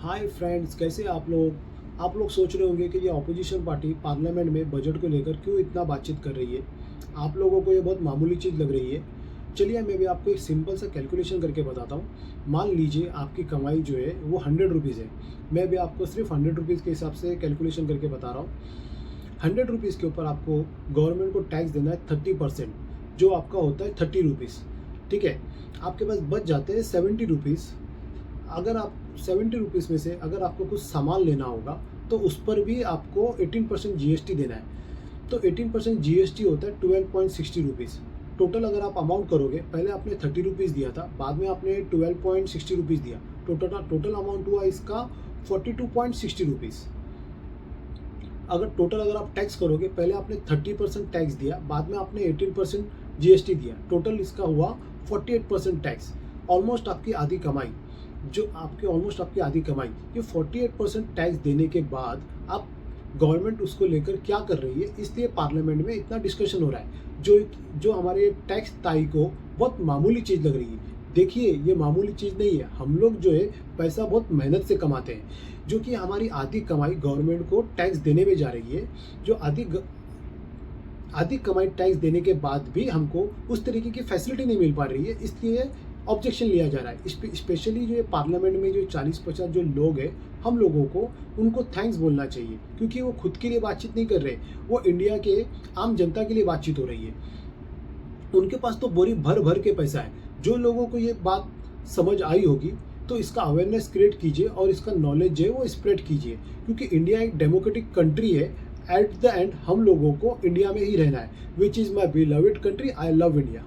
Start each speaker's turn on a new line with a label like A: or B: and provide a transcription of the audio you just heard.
A: Hi friends, कैसे आप लोग सोच रहे होंगे कि ये अपोजिशन पार्टी पार्लियामेंट में बजट को लेकर क्यों इतना बातचीत कर रही है। आप लोगों को ये बहुत मामूली चीज़ लग रही है। चलिए मैं भी आपको एक सिंपल सा कैलकुलेशन करके बताता हूँ। मान लीजिए आपकी कमाई जो है वो 100 रुपीज़ है। मैं भी आपको सिर्फ 100 रुपीज़ के हिसाब से कैलकुलेशन करके बता रहा हूँ। 100 रुपीज़ के ऊपर आपको गवर्नमेंट को टैक्स देना है 30%, जो आपका होता है 30 रुपीज़। ठीक है, आपके पास बच जाते हैं 70 रुपीज़। अगर आप 70 रुपीज़ में से अगर आपको कुछ सामान लेना होगा तो उस पर भी आपको 18% जीएसटी देना है। तो 18% जीएसटी होता है 12.60 रुपीज़। टोटल अगर आप अमाउंट करोगे, पहले आपने 30 रुपीज़ दिया था, बाद में आपने 12.60 रुपीज़ दिया, टोटल अमाउंट हुआ इसका 42.60 रुपीज़। अगर आप टैक्स करोगे, पहले आपने 30% टैक्स दिया, बाद में आपने 18% जीएसटी दिया, टोटल इसका हुआ 48% टैक्स। ऑलमोस्ट आपकी आधी कमाई, ये 48% टैक्स देने के बाद आप गवर्नमेंट उसको लेकर क्या कर रही है, इसलिए पार्लियामेंट में इतना डिस्कशन हो रहा है। जो हमारे टैक्स ताई को बहुत मामूली चीज़ लग रही है। देखिए, ये मामूली चीज़ नहीं है। हम लोग जो है पैसा बहुत मेहनत से कमाते हैं, जो कि हमारी आधी कमाई गवर्नमेंट को टैक्स देने में जा रही है। जो आधी कमाई टैक्स देने के बाद भी हमको उस तरीके की फैसिलिटी नहीं मिल पा रही है, इसलिए ऑब्जेक्शन लिया जा रहा है। स्पेशली जो पार्लियामेंट में जो 40-50 जो लोग हैं, हम लोगों को उनको थैंक्स बोलना चाहिए, क्योंकि वो खुद के लिए बातचीत नहीं कर रहे, वो इंडिया के आम जनता के लिए बातचीत हो रही है। उनके पास तो बोरी भर भर के पैसा है। जो लोगों को ये बात समझ आई होगी, तो इसका अवेयरनेस क्रिएट कीजिए और इसका नॉलेज जो है वो स्प्रेड कीजिए, क्योंकि इंडिया एक डेमोक्रेटिक कंट्री है। एट द एंड हम लोगों को इंडिया में ही रहना है, which is my beloved country. I love India.